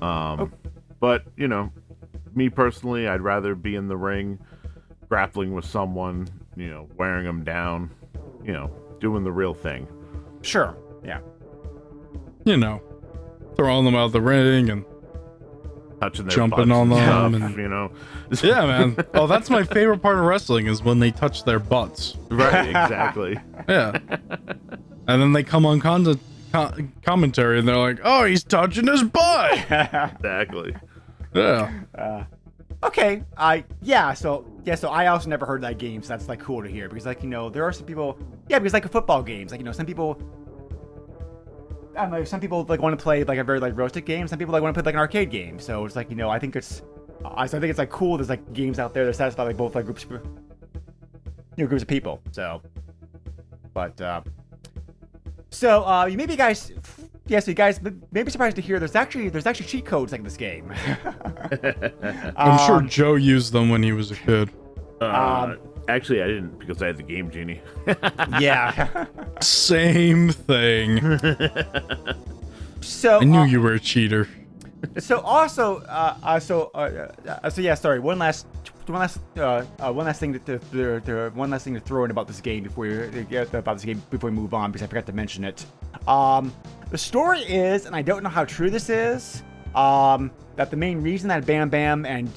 F: But, you know, me personally, I'd rather be in the ring, grappling with someone, you know, wearing them down, you know, doing the real thing.
D: Sure. Yeah.
E: You know, throwing them out the ring and
F: touching their
E: jumping on them,
F: stuff,
E: and
F: you know.
E: Yeah, man. Oh, that's my favorite part of wrestling is when they touch their butts.
F: Right. Exactly.
E: Yeah. And then they come on commentary and they're like, "Oh, he's touching his butt."
F: Exactly.
E: Yeah.
D: Okay. So I also never heard that game, so that's like cool to hear because like, you know, there are some people, because like football games, like, you know, some people, I don't know, some people like want to play like a very like realistic game, some people like want to play like an arcade game. So it's like, you know, I think it's like cool. There's like games out there that satisfy like both like groups of people. So, but you maybe guys. Yeah, so you guys may be surprised to hear there's actually cheat codes like in this game.
E: I'm sure Joe used them when he was a kid.
F: Actually, I didn't because I had the Game Genie.
D: Yeah.
E: Same thing.
D: So
E: I knew you were a cheater.
D: So also, sorry. One last one last thing to throw in about this game before we move on, because I forgot to mention it. The story is, and I don't know how true this is, that the main reason that Bam Bam and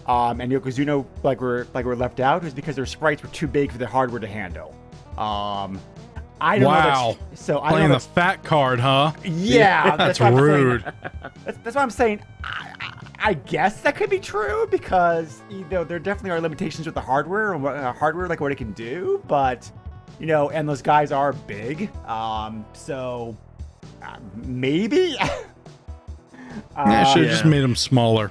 D: Yokozuna were left out was because their sprites were too big for the hardware to handle. I don't know. So I
E: playing
D: know
E: the fat card, huh?
D: Yeah,
E: that's rude.
D: That's what I'm saying. I guess that could be true, because there definitely are limitations with the hardware and what it can do. But and those guys are big. So maybe.
E: Should have just made them smaller.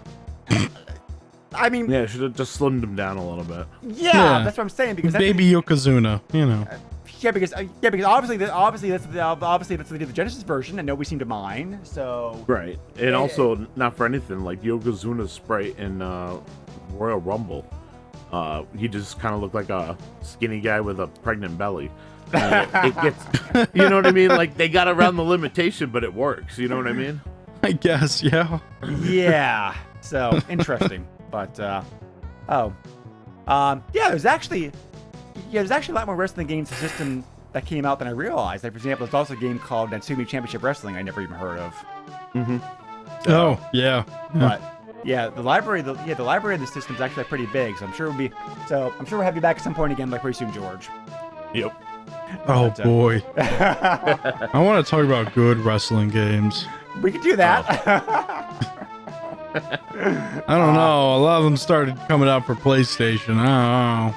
D: I mean,
F: Yeah, should have just slimmed them down a little bit.
D: yeah, that's what I'm saying, because
E: Baby Yokozuna,
D: because obviously that's the Genesis version, and nobody seemed to mind. So
F: Right. And also, not for anything, like Yokozuna's sprite in Royal Rumble, he just kind of looked like a skinny guy with a pregnant belly. And it gets, you know what I mean? Like, they got around the limitation, but it works. You know what I mean?
E: I guess, yeah.
D: yeah, so interesting. But there's actually a lot more wrestling games in the system that came out than I realized. Like, for example, there's also a game called Natsumi Championship Wrestling I never even heard of.
F: Mm-hmm.
E: Oh, yeah.
D: But yeah, the library of the system is actually pretty big, so I'm sure we'll have you back at some point again, like pretty soon, George.
F: Yep.
E: Oh, boy. I want to talk about good wrestling games.
D: We could do that.
E: I don't know. A lot of them started coming out for PlayStation. I don't know.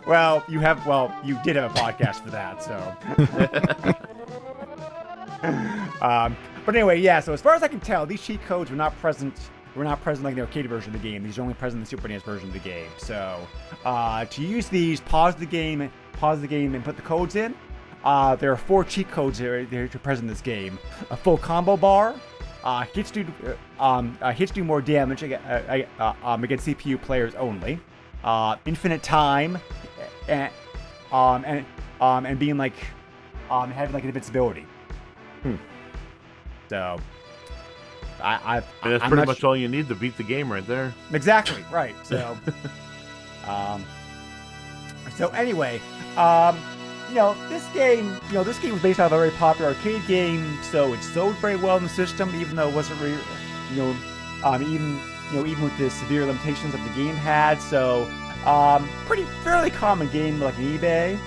D: Well, you did have a podcast for that, so. But anyway, yeah. So as far as I can tell, these cheat codes were not present. Like the arcade version of the game. These are only present in the Super NES version of the game. So to use these, pause the game, and put the codes in. There are 4 cheat codes that are present in this game. A full combo bar. Hits do more damage against CPU players only. Infinite time, and being like having like invincibility. So
F: And that's pretty much all you need to beat the game right there.
D: Exactly, right. So so anyway, this game was based off a very popular arcade game, so it sold very well in the system, even though it wasn't really, even with the severe limitations that the game had. So, fairly common game like eBay.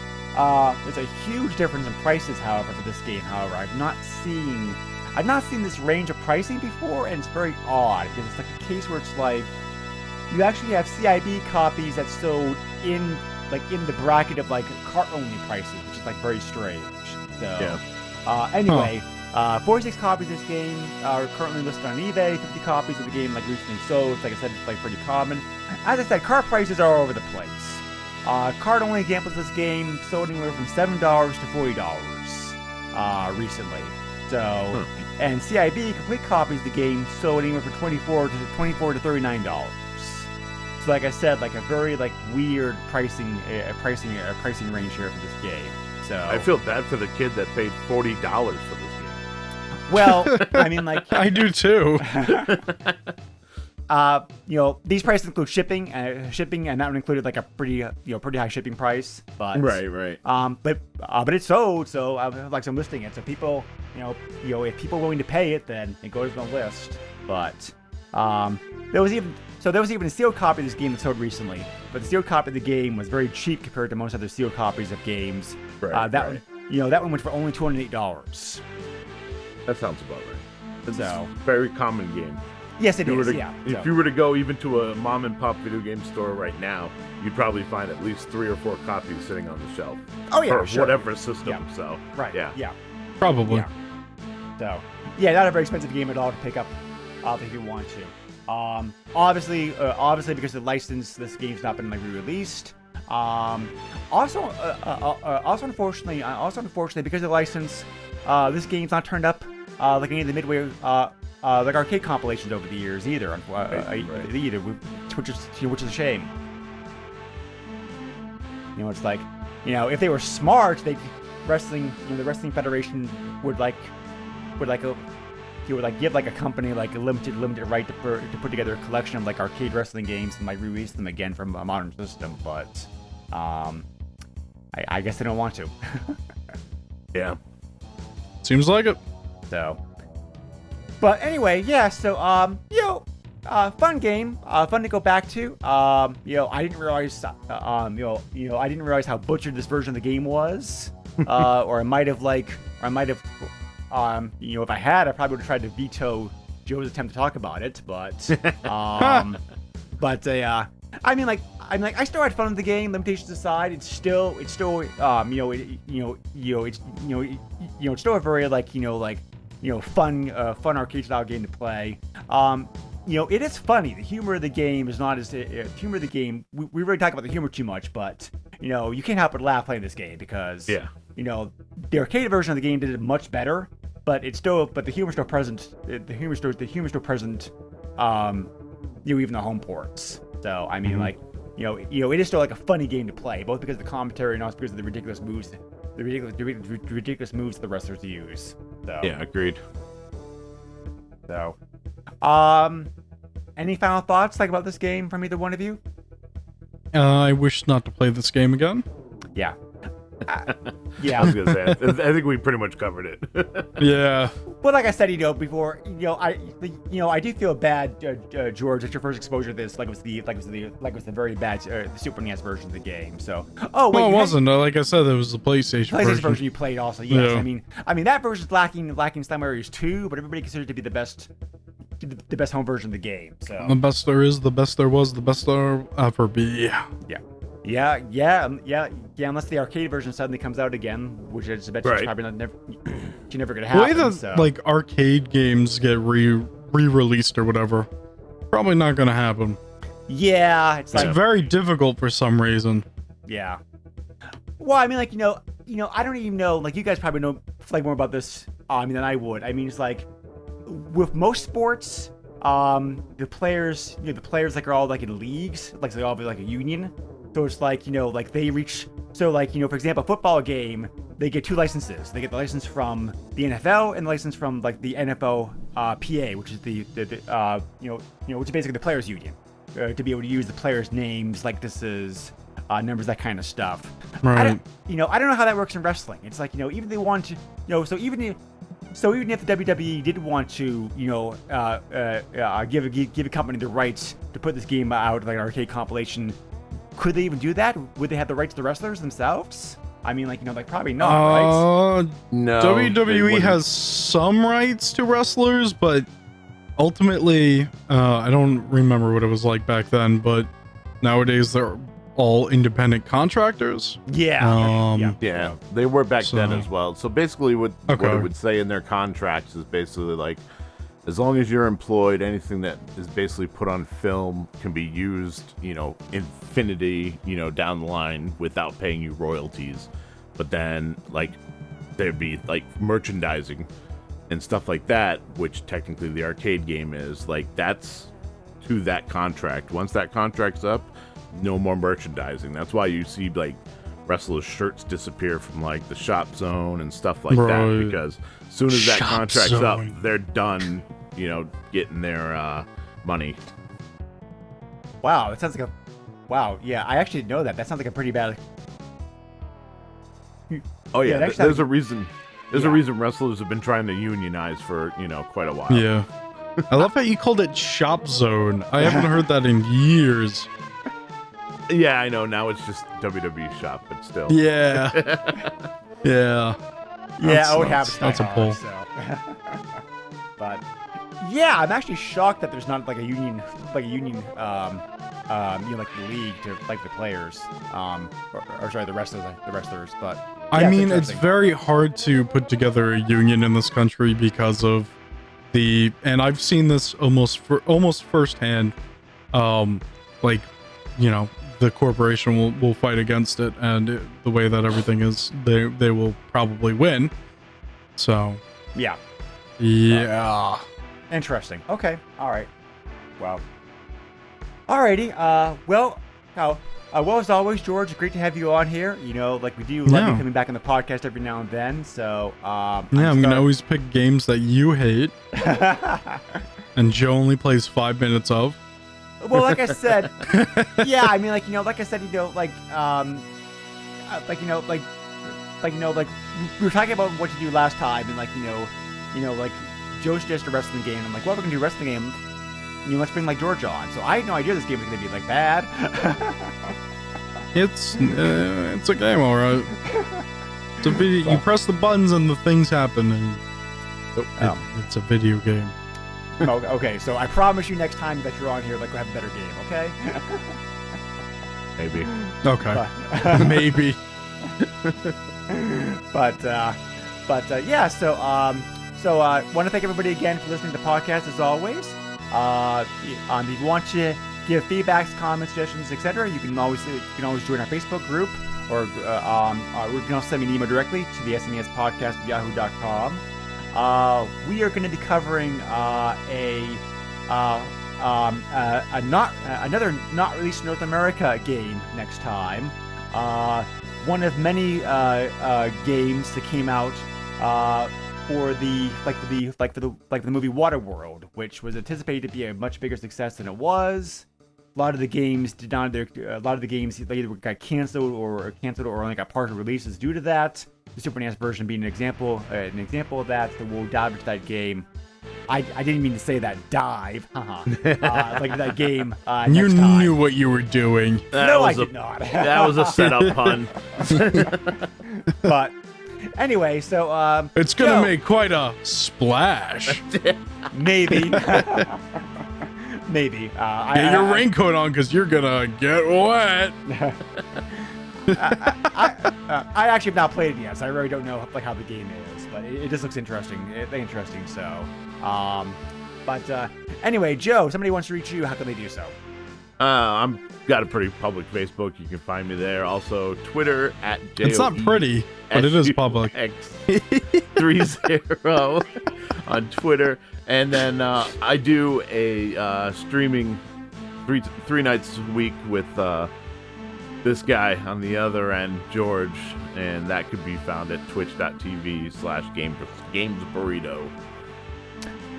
D: There's a huge difference in prices, however, for this game. However, I've not seen this range of pricing before, and it's very odd, because it's like a case where it's like you actually have CIB copies that sold in the bracket of like cart-only prices, which is like very strange. So, anyway, 46 copies of this game are currently listed on eBay. 50 copies of the game recently sold. Like I said, it's like pretty common. As I said, cart prices are all over the place. Card-only examples of this game sold anywhere from $7 to $40 recently. So, and CIB complete copies of the game sold anywhere from $24 to $39. So, like I said, like a very weird pricing range here for this game. So
F: I feel bad for the kid that paid $40 for this game.
D: Well, I mean,
E: I do too.
D: These prices include shipping, and that one included like a pretty high shipping price. But
F: right.
D: But it's sold, so I'm listing it. So people, if people are willing to pay it, then it goes on the list. But there was even a sealed copy of this game that sold recently. But the sealed copy of the game was very cheap compared to most other sealed copies of games.
F: Right.
D: That one went for only $208.
F: That sounds about right. It's
D: So
F: a very common game.
D: yes, it is.
F: If you were to go even to a mom and pop video game store right now, you'd probably find at least 3 or 4 copies sitting on the shelf.
D: Oh yeah,
F: for
D: sure.
F: whatever system.
D: Yeah.
F: So
D: Right.
F: yeah.
E: Probably.
D: Yeah. So, not a very expensive game at all to pick up if you want to. Obviously, because of the license, this game's not been re-released. Also, unfortunately, because of the license, this game's not turned up like any of the midway arcade compilations over the years either. Which is a shame. It's like, if they were smart, the Wrestling Federation would you would like give like a company like a limited right to put together a collection of like arcade wrestling games and like re-release them again from a modern system, but I guess they don't want to.
F: Yeah.
E: Seems like it.
D: So, but anyway, yeah. So fun game, fun to go back to. I didn't realize, I didn't realize how butchered this version of the game was, or I might have, if I had, I probably would have tried to veto Joe's attempt to talk about it, but, I still had fun with the game. Limitations aside, it's still, it's still a very fun arcade style game to play. It is funny. The humor of the game is not as humor of the game. We really talk about the humor too much, but you can't help but laugh playing this game because the arcade version of the game did it much better, but the humor's still present. The humor's still present. Even the home ports. So I mean, it is still like a funny game to play, both because of the commentary and also because of the ridiculous moves, ridiculous moves the wrestlers use. So
F: Yeah, agreed.
D: So. Any final thoughts about this game from either one of you?
E: I wish not to play this game again.
D: Yeah.
F: I was gonna say, I think we pretty much covered it.
E: Yeah.
D: Well, like I said, before, I do feel bad, George, that your first exposure to this, was the very bad the Super NES version of the game. So,
E: it wasn't. Like I said, it was the PlayStation version.
D: You played also. Yes.
E: Yeah.
D: I mean that version's lacking some areas too, but everybody considers it to be the best home version of the game. So
E: the best there is, the best there was, the best there'll ever be.
D: Yeah. Unless the arcade version suddenly comes out again, which is probably never going to happen.
E: The way that arcade games get re-released or whatever, probably not going to happen.
D: Yeah, it's
E: very difficult for some reason.
D: Yeah. Well, I mean, I don't even know. You guys probably know more about this than I would. I mean, it's with most sports, the players are all in leagues, they all have a union. So it's they reach. So for example, a football game, they get two licenses. They get the license from the NFL and the license from the NFL PA, which is which is basically the players' union, to be able to use the players' names, likenesses, numbers, that kind of stuff.
E: Right.
D: I don't know how that works in wrestling. It's even if they want to, so even if the WWE did want to, give a company the rights to put this game out like an arcade compilation, could they even do that? Would they have the rights to the wrestlers themselves? I mean, probably not, right?
F: No.
E: WWE has some rights to wrestlers, but ultimately, I don't remember what it was like back then, but nowadays they're all independent contractors.
D: Yeah.
F: Yeah, they were back then as well. So basically what it would say in their contracts is basically as long as you're employed, anything that is basically put on film can be used, infinity, down the line without paying you royalties. But then there'd be merchandising and stuff like that, which technically the arcade game is that's to that contract. Once that contract's up, no more merchandising. That's why you see wrestlers' shirts disappear from the shop zone and stuff like that, because as soon as that contract's up, they're done, getting their money.
D: Wow, that sounds wow. Yeah, I actually didn't know that. That sounds like a pretty bad.
F: Oh yeah, there's a reason. There's a reason wrestlers have been trying to unionize for quite a while.
E: Yeah. I love how you called it shop zone. I haven't heard that in years.
F: Yeah, I know. Now it's just WWE shop, but still.
E: Yeah. Yeah.
D: That's
E: a pull.
D: So. But yeah, I'm actually shocked that there's not a union, the league to the players, or sorry, the wrestlers. But yeah,
E: I mean, it's very hard to put together a union in this country because of and I've seen this almost firsthand. The corporation will fight against it, and the way that everything is, they will probably win. So
D: yeah.
E: Interesting.
D: Okay. All right. Well. Alrighty. Well, Well, as always, George, great to have you on here. You know, like we do love you coming back on the podcast every now and then. So,
E: I'm gonna always pick games that you hate, and Joe only plays 5 minutes of.
D: Well, like I said, yeah, I mean, like I said, we were talking about what to do last time, and like Joe suggested a wrestling game. I'm like, well, we're gonna do a wrestling game. Let's bring like George on. So I had no idea this game was gonna be like bad.
E: It's a game, all right. It's a video. You press the buttons and the things happen, and it's a video game.
D: Okay, so I promise you next time that you're on here, like we'll have a better game. Okay?
F: Maybe.
E: Okay. Maybe.
D: But yeah. So want to thank everybody again for listening to the podcast as always. If you want to give feedbacks, comments, suggestions, etc., you can always join our Facebook group, or you can also send me an email directly to the SNES podcast at yahoo.com. We are going to be covering another not released North America game next time. One of many games that came out for the movie Waterworld, which was anticipated to be a much bigger success than it was. A lot of the games either got canceled or only got partial releases due to that. The Super NES version being an example of that. So we'll dive into that game. I didn't mean to say that. Dive, like that game.
E: You
D: next time.
E: knew what you were doing.
D: I did not.
F: That was a setup pun.
D: But anyway, so
E: It's gonna make quite a splash.
D: maybe. Maybe.
E: Get your raincoat on, because you're gonna get wet.
D: I actually have not played it yet, so I really don't know how the game is, but it just looks interesting. So, anyway, Joe, if somebody wants to reach you, how can they do so?
F: I'm got a pretty public Facebook. You can find me there. Also, Twitter at JOE.
E: It's not pretty, but it is public.
F: X30 on Twitter, and then I do a streaming three nights a week with this guy on the other end, George, and that could be found at twitch.tv/gamesburrito.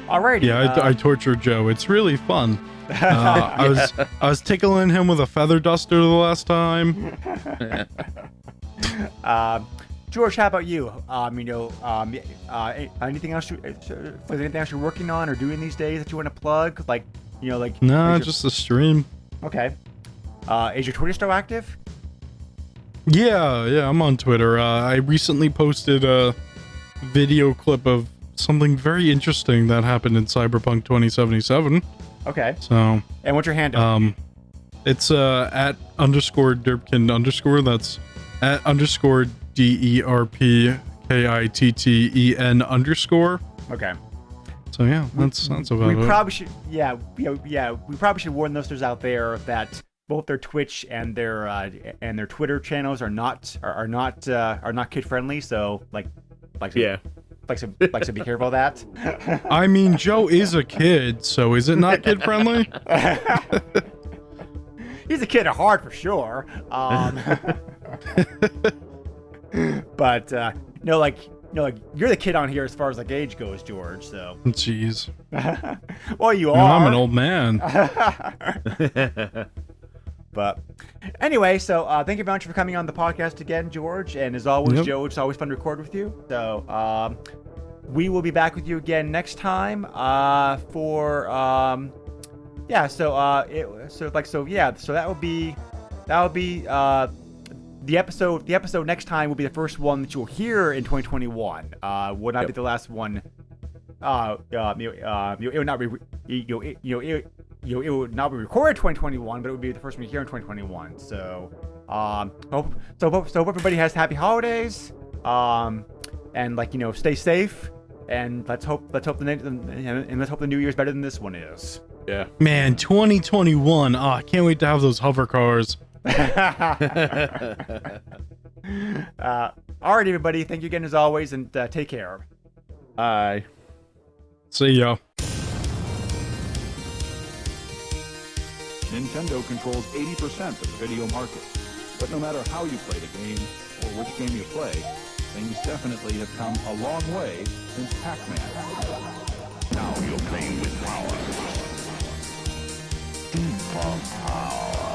D: Alrighty.
E: Yeah, I torture Joe. It's really fun. I was tickling him with a feather duster the last time.
D: George, how about you? Anything else you're working on or doing these days that you want to plug?
E: Just the stream.
D: Okay. Is your Twitter still active?
E: Yeah, I'm on Twitter. I recently posted a video clip of something very interesting that happened in Cyberpunk 2077.
D: Okay.
E: So.
D: And what's your handle?
E: It's at _Derpkin_. That's at _DERPKITTEN_.
D: Okay.
E: So yeah, that's about it.
D: We probably should. Yeah. We probably should warn listeners out there that both their Twitch and their Twitter channels are not kid friendly. So so be careful of that.
E: I mean, Joe is a kid, so is it not kid friendly?
D: He's a kid at heart for sure. But you're the kid on here as far as age goes, George. So.
E: Jeez.
D: Well, you are.
E: I'm an old man.
D: But anyway, so thank you very much for coming on the podcast again, George. And as always, Joe, it's always fun to record with you. So we will be back with you again next time for So that will be the episode next time will be the first one that you'll hear in 2021. Will not be the last one. It will not be it will not be recorded 2021, but it will be the first one you hear in 2021. So hope everybody has happy holidays. And stay safe. And let's hope the new year's better than this one is.
F: Yeah.
E: Man, 2021. I can't wait to have those hover cars.
D: Alright, everybody. Thank you again as always, and take care.
F: Bye.
E: See ya.
A: Nintendo controls 80% of the video market. But no matter how you play the game, or which game you play, things definitely have come a long way since Pac-Man.
C: Now you're playing with power. Deep power.